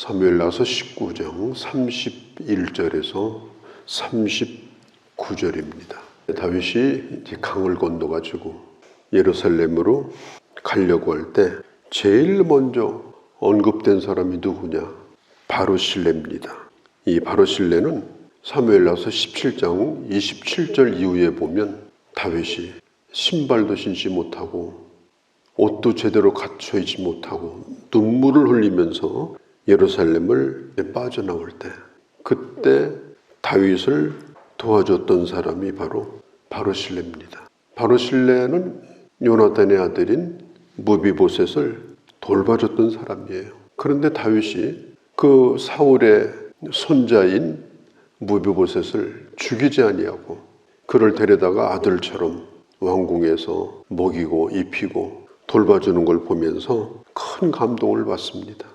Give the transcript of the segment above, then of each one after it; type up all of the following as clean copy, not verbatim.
사무엘하서 19장 31절에서 39절입니다. 다윗이 이제 강을 건너가지고 예루살렘으로 가려고 할 때 제일 먼저 언급된 사람이 누구냐? 바르실레입니다. 이 바르실레는 사무엘하서 17장 27절 이후에 보면 다윗이 신발도 신지 못하고 옷도 제대로 갖춰 있지 못하고 눈물을 흘리면서 예루살렘을 빠져나올 때, 그때 다윗을 도와줬던 사람이 바로 바르실레입니다. 바르실레는 요나단의 아들인 무비보셋을 돌봐줬던 사람이에요. 그런데 다윗이 그 사울의 손자인 무비보셋을 죽이지 아니하고 그를 데려다가 아들처럼 왕궁에서 먹이고 입히고 돌봐주는 걸 보면서 큰 감동을 받습니다.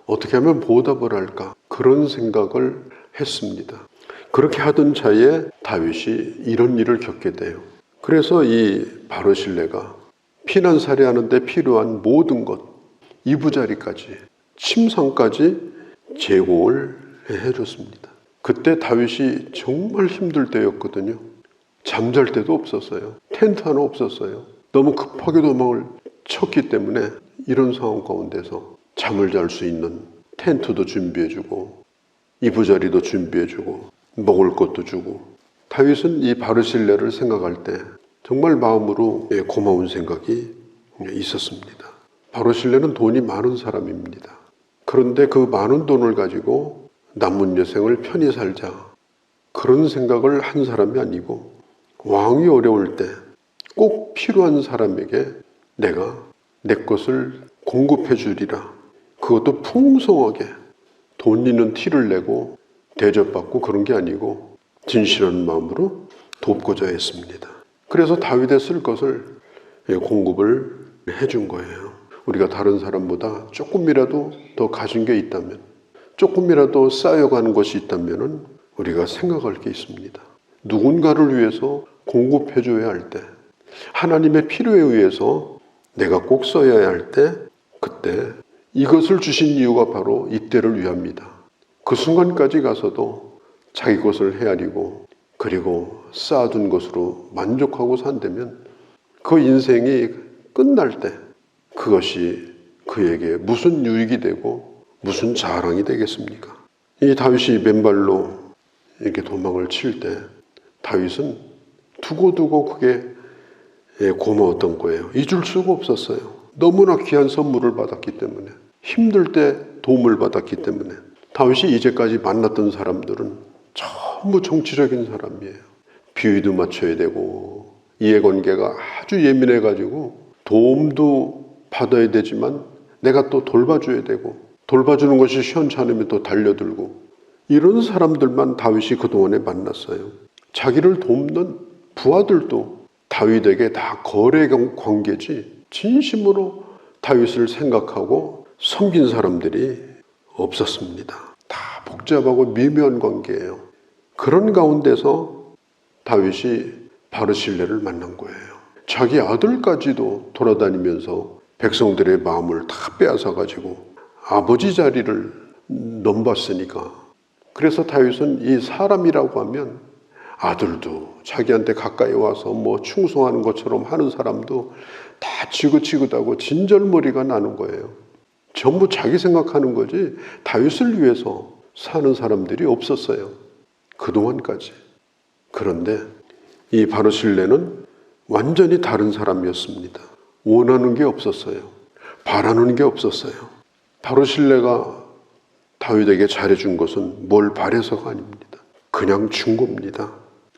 어떻게 하면 보답을 할까? 그런 생각을 했습니다. 그렇게 하던 차에 다윗이 이런 일을 겪게 돼요. 그래서 이 바르실레가 피난살이 하는데 필요한 모든 것, 이부자리까지, 침상까지 제공을 해줬습니다. 그때 다윗이 정말 힘들 때였거든요. 잠잘 데도 없었어요. 텐트 하나 없었어요. 너무 급하게 도망을 쳤기 때문에 이런 상황 가운데서 잠을 잘 수 있는 텐트도 준비해주고 이부자리도 준비해주고 먹을 것도 주고, 다윗은 이 바르실레를 생각할 때 정말 마음으로 고마운 생각이 있었습니다. 바르실레는 돈이 많은 사람입니다. 그런데 그 많은 돈을 가지고 남은 여생을 편히 살자, 그런 생각을 한 사람이 아니고 왕이 어려울 때 꼭 필요한 사람에게 내가 내 것을 공급해 주리라, 그것도 풍성하게 돈 있는 티를 내고 대접받고 그런 게 아니고 진실한 마음으로 돕고자 했습니다. 그래서 다윗의 쓸 것을 공급을 해준 거예요. 우리가 다른 사람보다 조금이라도 더 가진 게 있다면, 조금이라도 쌓여가는 것이 있다면 우리가 생각할 게 있습니다. 누군가를 위해서 공급해줘야 할 때, 하나님의 필요에 의해서 내가 꼭 써야 할 때, 그때 이것을 주신 이유가 바로 이때를 위함이다. 그 순간까지 가서도 자기 것을 헤아리고 그리고 쌓아둔 것으로 만족하고 산다면 그 인생이 끝날 때 그것이 그에게 무슨 유익이 되고 무슨 자랑이 되겠습니까? 이 다윗이 맨발로 이렇게 도망을 칠 때 다윗은 두고두고 그게 고마웠던 거예요. 잊을 수가 없었어요. 너무나 귀한 선물을 받았기 때문에, 힘들 때 도움을 받았기 때문에. 다윗이 이제까지 만났던 사람들은 전부 정치적인 사람이에요. 비위도 맞춰야 되고 이해관계가 아주 예민해가지고 도움도 받아야 되지만 내가 또 돌봐줘야 되고, 돌봐주는 것이 시원치 않으면 또 달려들고, 이런 사람들만 다윗이 그동안에 만났어요. 자기를 돕는 부하들도 다윗에게 다 거래 관계지 진심으로 다윗을 생각하고 섬긴 사람들이 없었습니다. 다 복잡하고 미묘한 관계예요. 그런 가운데서 다윗이 바르실레를 만난 거예요. 자기 아들까지도 돌아다니면서 백성들의 마음을 다 빼앗아가지고 아버지 자리를 넘봤으니까. 그래서 다윗은 이 사람이라고 하면 아들도 자기한테 가까이 와서 뭐 충성하는 것처럼 하는 사람도 다 지긋지긋하고 진절머리가 나는 거예요. 전부 자기 생각하는 거지 다윗을 위해서 사는 사람들이 없었어요. 그동안까지. 그런데 이 바르실레는 완전히 다른 사람이었습니다. 원하는 게 없었어요. 바라는 게 없었어요. 바르실레가 다윗에게 잘해준 것은 뭘 바래서가 아닙니다. 그냥 준 겁니다.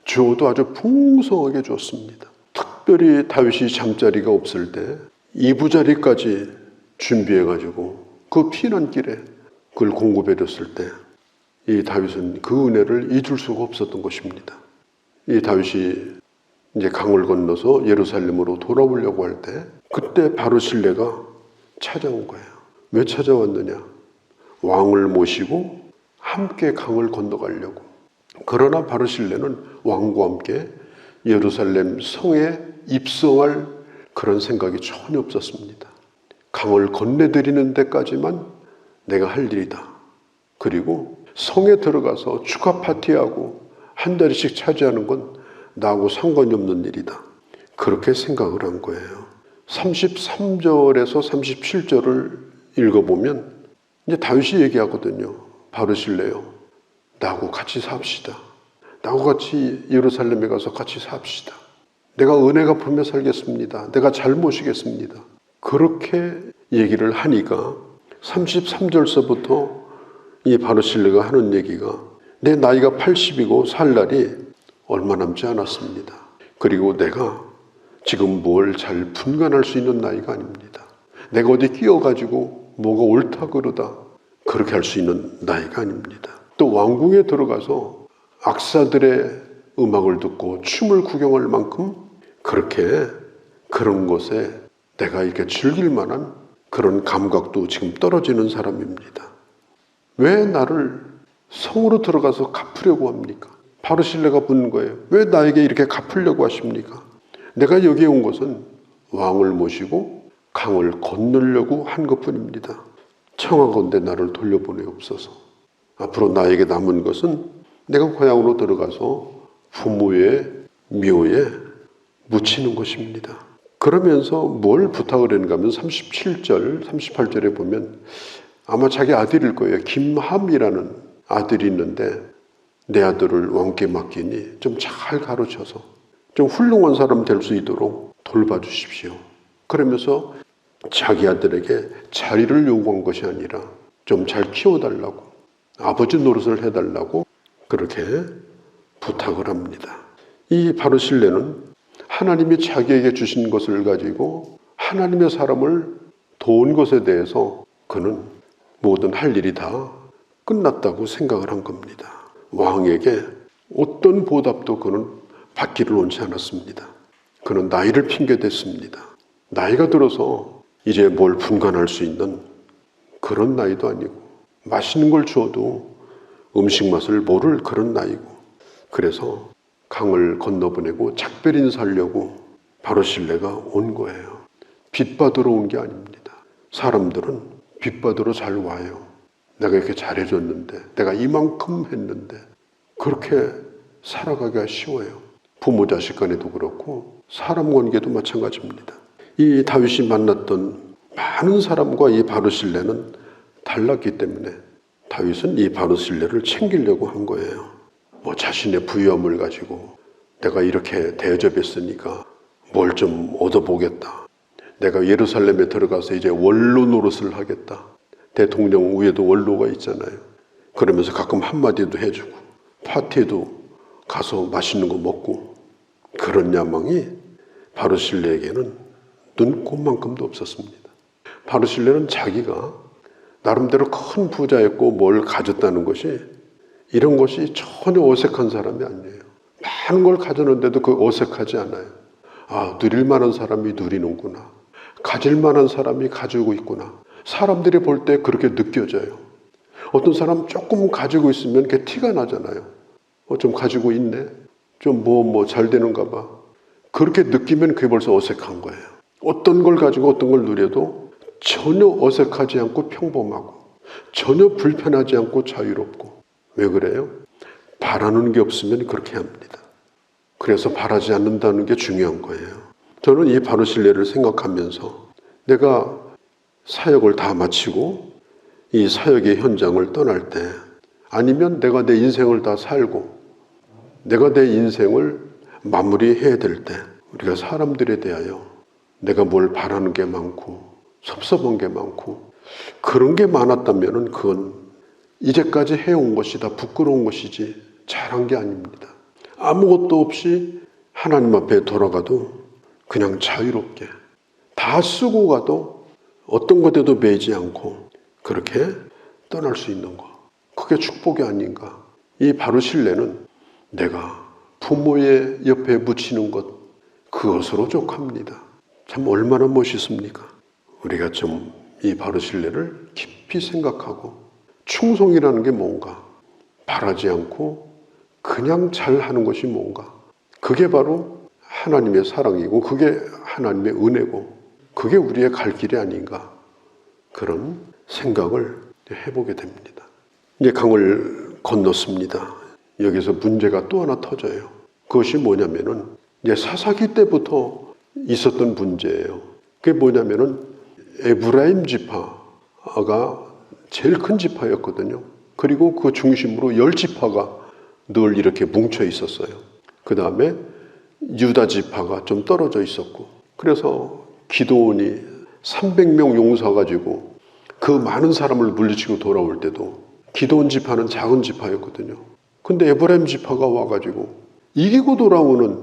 주어도 아주 풍성하게 줬습니다. 특별히 다윗이 잠자리가 없을 때 이부자리까지 준비해가지고 그 피난길에 그걸 공급해줬을 때 이 다윗은 그 은혜를 잊을 수가 없었던 것입니다. 이 다윗이 이제 강을 건너서 예루살렘으로 돌아오려고 할 때 그때 바르실레가 찾아온 거예요. 왜 찾아왔느냐? 왕을 모시고 함께 강을 건너가려고. 그러나 바르실레는 왕과 함께 예루살렘 성에 입성할 그런 생각이 전혀 없었습니다. 강을 건네드리는 데까지만 내가 할 일이다. 그리고 성에 들어가서 축하 파티하고 한 자리씩 차지하는 건 나하고 상관이 없는 일이다. 그렇게 생각을 한 거예요. 33절에서 37절을 읽어보면 이제 다윗이 얘기하거든요. 바르실레요, 나하고 같이 삽시다. 나하고 같이 예루살렘에 가서 같이 삽시다. 내가 은혜 갚으며 살겠습니다. 내가 잘 모시겠습니다. 그렇게 얘기를 하니까 33절서부터 이 바르실레가 하는 얘기가 내 나이가 80이고 살 날이 얼마 남지 않았습니다. 그리고 내가 지금 뭘 잘 분간할 수 있는 나이가 아닙니다. 내가 어디 끼어가지고 뭐가 옳다 그르다 그렇게 할 수 있는 나이가 아닙니다. 또 왕궁에 들어가서 악사들의 음악을 듣고 춤을 구경할 만큼 그렇게 그런 것에 내가 이렇게 즐길 만한 그런 감각도 지금 떨어지는 사람입니다. 왜 나를 성으로 들어가서 갚으려고 합니까? 바르실레가 묻는 거예요. 왜 나에게 이렇게 갚으려고 하십니까? 내가 여기에 온 것은 왕을 모시고 강을 건너려고 한 것뿐입니다. 청하건대 나를 돌려보내옵소서. 앞으로 나에게 남은 것은 내가 고향으로 들어가서 부모의 묘에 묻히는 것입니다. 그러면서 뭘 부탁을 했는가 하면 37절, 38절에 보면 아마 자기 아들일 거예요. 김함이라는 아들이 있는데 내 아들을 왕께 맡기니 좀 잘 가르쳐서 좀 훌륭한 사람 될 수 있도록 돌봐주십시오. 그러면서 자기 아들에게 자리를 요구한 것이 아니라 좀 잘 키워달라고, 아버지 노릇을 해달라고 그렇게 부탁을 합니다. 이 바르실레는 하나님이 자기에게 주신 것을 가지고 하나님의 사람을 도운 것에 대해서 그는 모든 할 일이 다 끝났다고 생각을 한 겁니다. 왕에게 어떤 보답도 그는 받기를 원치 않았습니다. 그는 나이를 핑계댔습니다. 나이가 들어서 이제 뭘 분간할 수 있는 그런 나이도 아니고 맛있는 걸 주어도 음식 맛을 모를 그런 나이고, 그래서 강을 건너보내고 작별 인사하려고 바르실레가 온 거예요. 빚 받으러 온 게 아닙니다. 사람들은 빚 받으러 잘 와요. 내가 이렇게 잘해줬는데, 내가 이만큼 했는데 그렇게 살아가기가 쉬워요. 부모 자식 간에도 그렇고 사람 관계도 마찬가지입니다. 이 다윗이 만났던 많은 사람과 이 바르실레는 달랐기 때문에 다윗은 이 바르실레를 챙기려고 한 거예요. 뭐 자신의 부유함을 가지고 내가 이렇게 대접했으니까 뭘 좀 얻어보겠다. 내가 예루살렘에 들어가서 이제 원로 노릇을 하겠다. 대통령 위에도 원로가 있잖아요. 그러면서 가끔 한마디도 해주고 파티에도 가서 맛있는 거 먹고, 그런 야망이 바르실레에게는 눈꼽만큼도 없었습니다. 바르실레는 자기가 나름대로 큰 부자였고 뭘 가졌다는 것이, 이런 것이 전혀 어색한 사람이 아니에요. 많은 걸 가졌는데도 그 어색하지 않아요. 아, 누릴 만한 사람이 누리는구나. 가질 만한 사람이 가지고 있구나. 사람들이 볼 때 그렇게 느껴져요. 어떤 사람 조금 가지고 있으면 그게 티가 나잖아요. 좀 가지고 있네. 좀 잘 되는가 봐. 그렇게 느끼면 그게 벌써 어색한 거예요. 어떤 걸 가지고 어떤 걸 누려도 전혀 어색하지 않고 평범하고 전혀 불편하지 않고 자유롭고. 왜 그래요? 바라는 게 없으면 그렇게 합니다. 그래서 바라지 않는다는 게 중요한 거예요. 저는 이 바르실레를 생각하면서 내가 사역을 다 마치고 이 사역의 현장을 떠날 때, 아니면 내가 내 인생을 다 살고 내가 내 인생을 마무리해야 될 때, 우리가 사람들에 대하여 내가 뭘 바라는 게 많고 섭섭한 게 많고 그런 게 많았다면 그건 이제까지 해온 것이 다 부끄러운 것이지 잘한 게 아닙니다. 아무것도 없이 하나님 앞에 돌아가도 그냥 자유롭게 다 쓰고 가도 어떤 것에도 매이지 않고 그렇게 떠날 수 있는 것, 그게 축복이 아닌가. 이 바르실레는 내가 부모의 옆에 묻히는 것, 그것으로 족합니다. 참 얼마나 멋있습니까? 우리가 좀 이 바르실레를 깊이 생각하고, 충성이라는 게 뭔가, 바라지 않고 그냥 잘하는 것이 뭔가, 그게 바로 하나님의 사랑이고 그게 하나님의 은혜고 그게 우리의 갈 길이 아닌가, 그런 생각을 해보게 됩니다. 이제 강을 건넜습니다. 여기서 문제가 또 하나 터져요. 그것이 뭐냐면은 이제 사사기 때부터 있었던 문제예요. 그게 뭐냐면은 에브라임 지파가 제일 큰 지파였거든요. 그리고 그 중심으로 10지파가 늘 이렇게 뭉쳐 있었어요. 그 다음에 유다 지파가 좀 떨어져 있었고, 그래서 기드온이 300명 용사 가지고 그 많은 사람을 물리치고 돌아올 때도 기드온 지파는 작은 지파였거든요. 근데 에브라임 지파가 와가지고 이기고 돌아오는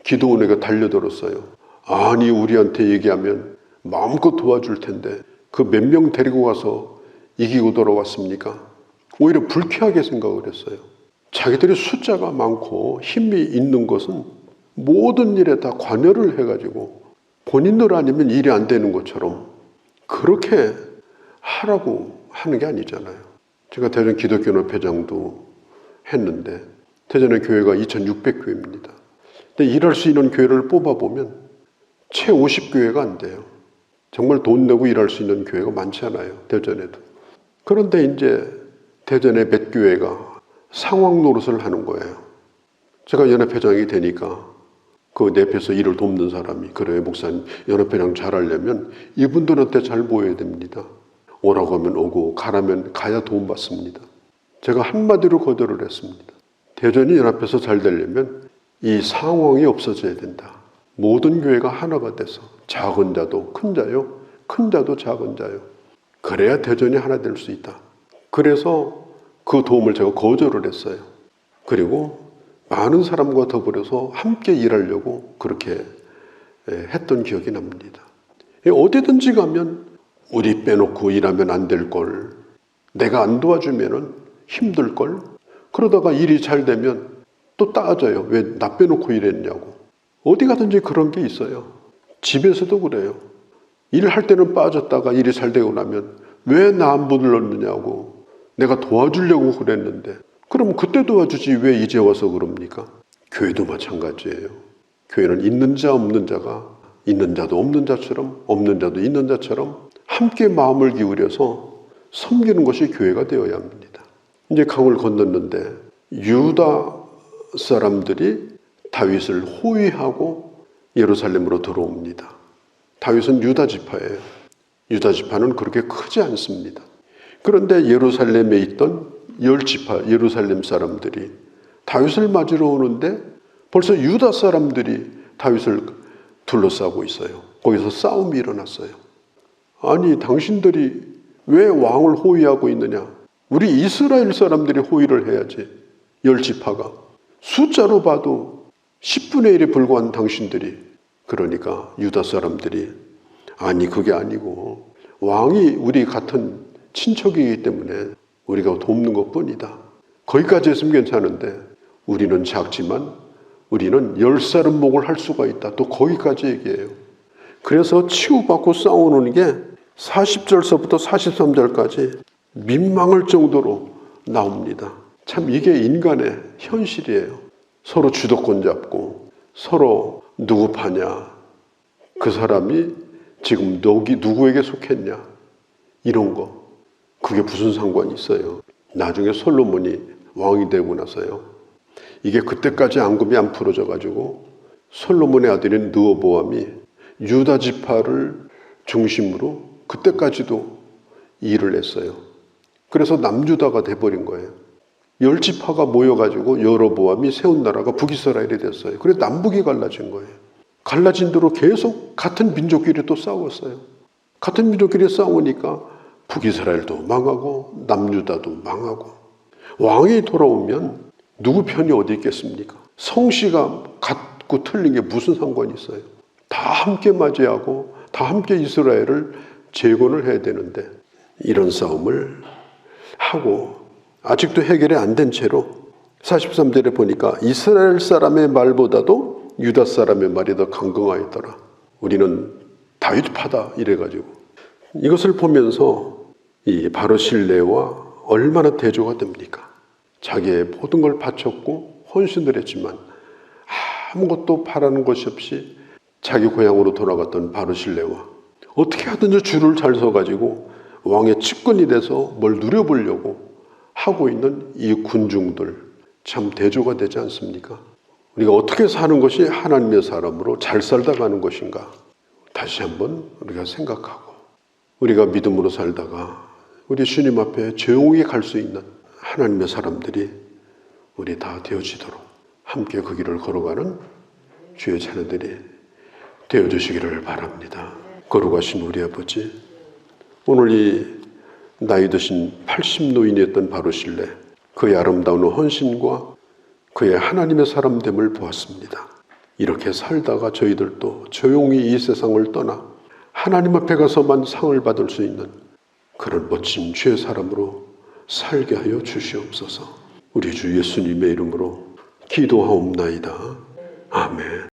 기드온에게 달려들었어요. 아니, 우리한테 얘기하면 마음껏 도와줄 텐데 그 몇 명 데리고 가서 이기고 돌아왔습니까? 오히려 불쾌하게 생각을 했어요. 자기들이 숫자가 많고 힘이 있는 것은 모든 일에 다 관여를 해가지고 본인들 아니면 일이 안 되는 것처럼 그렇게 하라고 하는 게 아니잖아요. 제가 대전 기독교협회장도 했는데 대전의 교회가 2600교회입니다. 근데 일할 수 있는 교회를 뽑아보면 채 50교회가 안 돼요. 정말 돈 내고 일할 수 있는 교회가 많지 않아요. 대전에도. 그런데 이제 대전의 몇 교회가 상황 노릇을 하는 거예요. 제가 연합회장이 되니까 그 내 옆에서 일을 돕는 사람이, 그래요 목사님, 연합회장 잘하려면 이분들한테 잘 보여야 됩니다. 오라고 하면 오고 가라면 가야 도움받습니다. 제가 한마디로 거절을 했습니다. 대전이 연합해서 잘 되려면 이 상황이 없어져야 된다. 모든 교회가 하나가 돼서 작은 자도 큰 자요, 큰 자도 작은 자요. 그래야 대전이 하나 될 수 있다. 그래서 그 도움을 제가 거절을 했어요. 그리고 많은 사람과 더불어서 함께 일하려고 그렇게 했던 기억이 납니다. 어디든지 가면 우리 빼놓고 일하면 안 될 걸, 내가 안 도와주면 힘들 걸, 그러다가 일이 잘 되면 또 따져요. 왜 나 빼놓고 일했냐고. 어디 가든지 그런 게 있어요. 집에서도 그래요. 일할 때는 빠졌다가 일이 잘 되고 나면 왜 나 안 불렀느냐고. 내가 도와주려고 그랬는데. 그럼 그때 도와주지 왜 이제 와서 그럽니까? 교회도 마찬가지예요. 교회는 있는 자 없는 자가 있는 자도 없는 자처럼, 없는 자도 있는 자처럼 함께 마음을 기울여서 섬기는 것이 교회가 되어야 합니다. 이제 강을 건넜는데 유다 사람들이 다윗을 호위하고 예루살렘으로 들어옵니다. 다윗은 유다 지파예요. 유다 지파는 그렇게 크지 않습니다. 그런데 예루살렘에 있던 10지파 예루살렘 사람들이 다윗을 맞으러 오는데 벌써 유다 사람들이 다윗을 둘러싸고 있어요. 거기서 싸움이 일어났어요. 아니, 당신들이 왜 왕을 호위하고 있느냐? 우리 이스라엘 사람들이 호위를 해야지. 10지파가 숫자로 봐도 10분의 1에 불과한 당신들이, 그러니까 유다 사람들이 아니, 그게 아니고 왕이 우리 같은 친척이기 때문에 우리가 돕는 것뿐이다. 거기까지 했으면 괜찮은데 우리는 작지만 우리는 10살은 목을 할 수가 있다. 또 거기까지 얘기해요. 그래서 치고받고 싸우는 게 40절서부터 43절까지 민망할 정도로 나옵니다. 참 이게 인간의 현실이에요. 서로 주도권 잡고 서로 누구 파냐, 그 사람이 지금 누구에게 속했냐, 이런 거. 그게 무슨 상관이 있어요. 나중에 솔로몬이 왕이 되고 나서요, 이게 그때까지 앙금이 안 풀어져 가지고 솔로몬의 아들인 르호보암이 유다 지파를 중심으로 그때까지도 일을 했어요. 그래서 남유다가 돼버린 거예요. 10지파가 모여가지고 여로보암이 세운 나라가 북이스라엘이 됐어요. 그래서 남북이 갈라진 거예요. 갈라진 대로 계속 같은 민족끼리 또 싸웠어요. 같은 민족끼리 싸우니까 북이스라엘도 망하고 남유다도 망하고. 왕이 돌아오면 누구 편이 어디 있겠습니까? 성씨가 같고 틀린 게 무슨 상관이 있어요? 다 함께 맞이하고 다 함께 이스라엘을 재건을 해야 되는데 이런 싸움을 하고 아직도 해결이 안 된 채로 43절에 보니까 이스라엘 사람의 말보다도 유다 사람의 말이 더 강경하였더라. 우리는 다윗파다 이래가지고. 이것을 보면서 이 바르실레와 얼마나 대조가 됩니까? 자기의 모든 걸 바쳤고 헌신을 했지만 아무것도 바라는 것이 없이 자기 고향으로 돌아갔던 바르실레와 어떻게 하든지 줄을 잘 서가지고 왕의 측근이 돼서 뭘 누려보려고 하고 있는 이 군중들 참 대조가 되지 않습니까? 우리가 어떻게 사는 것이 하나님의 사람으로 잘 살다 가는 것인가? 다시 한번 우리가 생각하고 우리가 믿음으로 살다가 우리 주님 앞에 조용히 갈 수 있는 하나님의 사람들이 우리 다 되어지도록 함께 그 길을 걸어가는 주의 자녀들이 되어주시기를 바랍니다. 거룩하신 우리 아버지, 오늘 이 나이 드신 80노인이었던 바로실레, 그의 아름다운 헌신과 그의 하나님의 사람됨을 보았습니다. 이렇게 살다가 저희들도 조용히 이 세상을 떠나 하나님 앞에 가서만 상을 받을 수 있는 그런 멋진 주의 사람으로 살게 하여 주시옵소서. 우리 주 예수님의 이름으로 기도하옵나이다. 아멘.